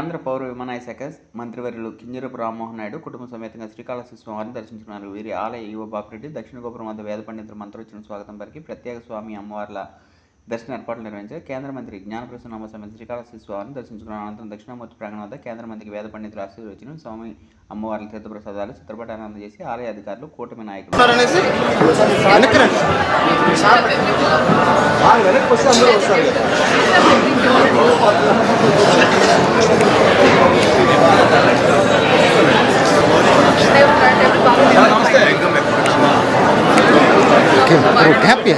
కేంద్ర పౌర విమానయాన శాఖ మంత్రివర్యులు కింజరాపు రామ్మోహన్ నాయుడు కుటుంబ సమేతంగా శ్రీకాళహస్తి స్వామివారిని దర్శించుకున్నారు. వీరి ఆలయ ఈవో బాపిరెడ్డి దక్షిణ గోపురం వద్ద వేద పండితులు మంత్రోచ్చరణ స్వాగతం పలికి ప్రత్యేక స్వామి అమ్మవార్ల దర్శన ఏర్పాట్లు నిర్వహించారు. కేంద్ర మంత్రి జ్ఞానప్రసన్న సమేత శ్రీకాళహస్తి స్వామిని దర్శించుకున్న అనంతరం దక్షిణామూర్తి ప్రాంగణం వద్ద కేంద్ర మంత్రికి వేద పండితులు ఆశీర్వచనం స్వామి అమ్మవార్ల తీర్థప్రసాదాలు చిత్రపటాన్ని అందజేసి ఆలయ అధికారులు కూటమి నాయకులు హ్యాపీ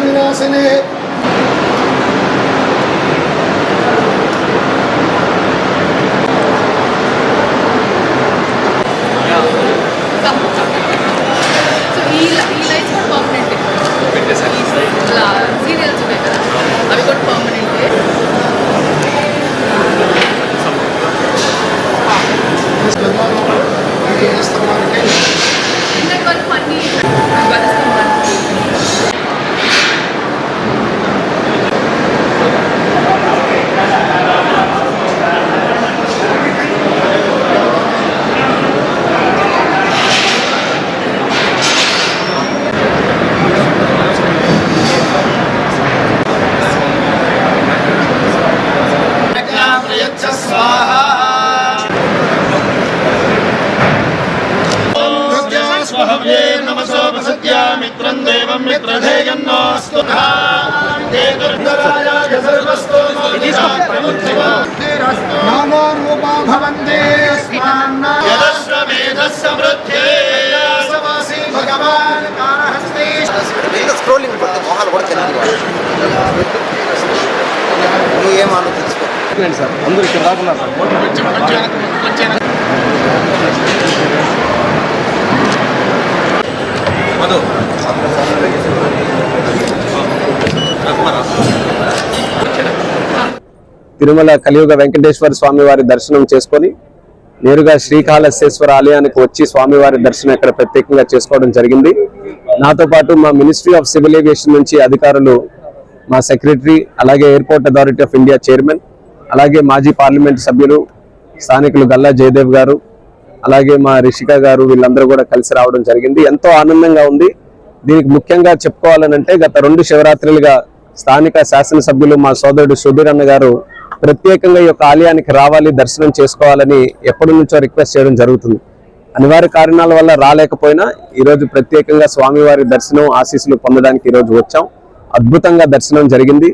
వినాశనే సీరియల్స్ ఉన్నాయి కదా అవి కూడా పర్మనెంట్ వరకు అన్ని మిత్రం దేవం మిత్రధేయన్నోస్తు నామోరూపా భవంతే యదశ్వమేధస్సమృద్ధ్యేయసవాసి భగవాన్ కాళహస్తి స్క్రోలింగ్ పడితే మొహాలు కూడా తెలియదు. ఏం ఆలోచించుకోండి సార్, అందరూ ఇక్కడ రాకున్నారు సార్. తిరుమల కలియుగ వెంకటేశ్వర స్వామి వారి దర్శనం చేసుకొని నేరుగా శ్రీకాళహస్తేశ్వర ఆలయానికి వచ్చి స్వామివారి దర్శనం ఇక్కడ ప్రత్యేకంగా చేసుకోవడం జరిగింది. నాతో పాటు మా మినిస్ట్రీ ఆఫ్ సివిల్ ఏవియేషన్ నుంచి అధికారులు, మా సెక్రటరీ, అలాగే airport authority of India chairman, అలాగే మాజీ పార్లమెంట్ సభ్యులు స్థానికులు గల్లా జయదేవ్ గారు, అలాగే మా రిషిక గారు, వీళ్ళందరూ కూడా కలిసి రావడం జరిగింది. ఎంతో ఆనందంగా ఉంది. దీనికి ముఖ్యంగా చెప్పుకోవాలనంటే గత 2 శివరాత్రులుగా స్థానిక శాసనసభ్యులు మా సోదరుడు సుధీర్ అన్న గారు ప్రత్యేకంగా ఈ యొక్క ఆలయానికి రావాలి, దర్శనం చేసుకోవాలని ఎప్పటి నుంచో రిక్వెస్ట్ చేయడం జరుగుతుంది. అనివార్య కారణాల వల్ల రాలేకపోయినా ఈరోజు ప్రత్యేకంగా స్వామివారి దర్శనం ఆశీస్సులు పొందడానికి ఈరోజు వచ్చాం. అద్భుతంగా దర్శనం జరిగింది.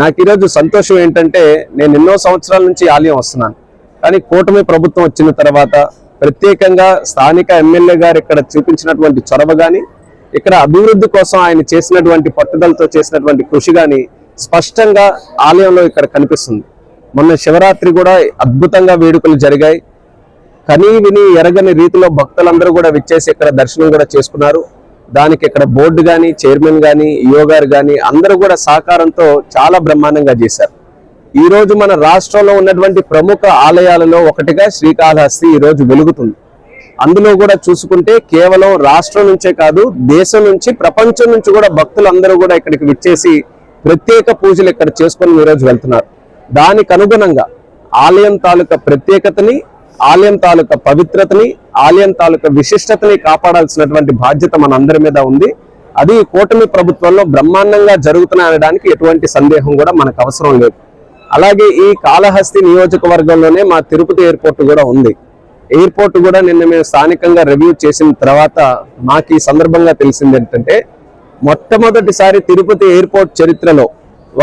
నాకు ఈరోజు సంతోషం ఏంటంటే, నేను ఎన్నో సంవత్సరాల నుంచి ఆలయం వస్తున్నాను, కానీ కూటమి ప్రభుత్వం వచ్చిన తర్వాత ప్రత్యేకంగా స్థానిక ఎమ్మెల్యే గారు ఇక్కడ చూపించినటువంటి చొరవ కానీ, ఇక్కడ అభివృద్ధి కోసం ఆయన చేసినటువంటి పట్టుదలతో చేసినటువంటి కృషి కానీ స్పష్టంగా ఆలయంలో ఇక్కడ కనిపిస్తుంది. మొన్న శివరాత్రి కూడా అద్భుతంగా వేడుకలు జరిగాయి. కనీ విని ఎరగని రీతిలో భక్తులందరూ కూడా విచ్చేసి ఇక్కడ దర్శనం కూడా చేసుకున్నారు. దానికి ఇక్కడ బోర్డు కానీ, చైర్మన్ కానీ, ఈఓ గారు కానీ అందరూ కూడా సహకారంతో చాలా బ్రహ్మాండంగా చేశారు. ఈ రోజు మన రాష్ట్రంలో ఉన్నటువంటి ప్రముఖ ఆలయాలలో ఒకటిగా శ్రీకాళహస్తి ఈ రోజు వెలుగుతుంది. అందులో కూడా చూసుకుంటే కేవలం రాష్ట్రం నుంచే కాదు, దేశం నుంచి, ప్రపంచం నుంచి కూడా భక్తులందరూ కూడా ఇక్కడికి విచ్చేసి ప్రత్యేక పూజలు ఇక్కడ చేసుకొని ఈరోజు వెళ్తున్నారు. దానికి అనుగుణంగా ఆలయం తాలూకా ప్రత్యేకతని, ఆలయం తాలూకా పవిత్రతని, ఆలయం తాలూకా విశిష్టతని కాపాడాల్సినటువంటి బాధ్యత మనందరి మీద ఉంది. అది కూటమి ప్రభుత్వంలో బ్రహ్మాండంగా జరుగుతున్నాయనడానికి ఎటువంటి సందేహం కూడా మనకు అవసరం లేదు. అలాగే ఈ కాళహస్తి నియోజకవర్గంలోనే మా తిరుపతి ఎయిర్పోర్ట్ కూడా ఉంది. ఎయిర్పోర్ట్ కూడా నిన్న మేము స్థానికంగా రివ్యూ చేసిన తర్వాత మాకు ఈ సందర్భంగా తెలిసింది ఏంటంటే, మొట్టమొదటిసారి తిరుపతి ఎయిర్పోర్ట్ చరిత్రలో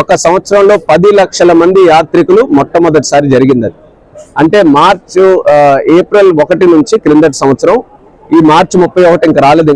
ఒక సంవత్సరంలో 10 లక్షల మంది యాత్రికులు మొట్టమొదటిసారి జరిగింది. అంటే ఏప్రిల్ 1 నుంచి క్రిందటి సంవత్సరం, ఈ మార్చి 31 ఇంకా రాలేదు.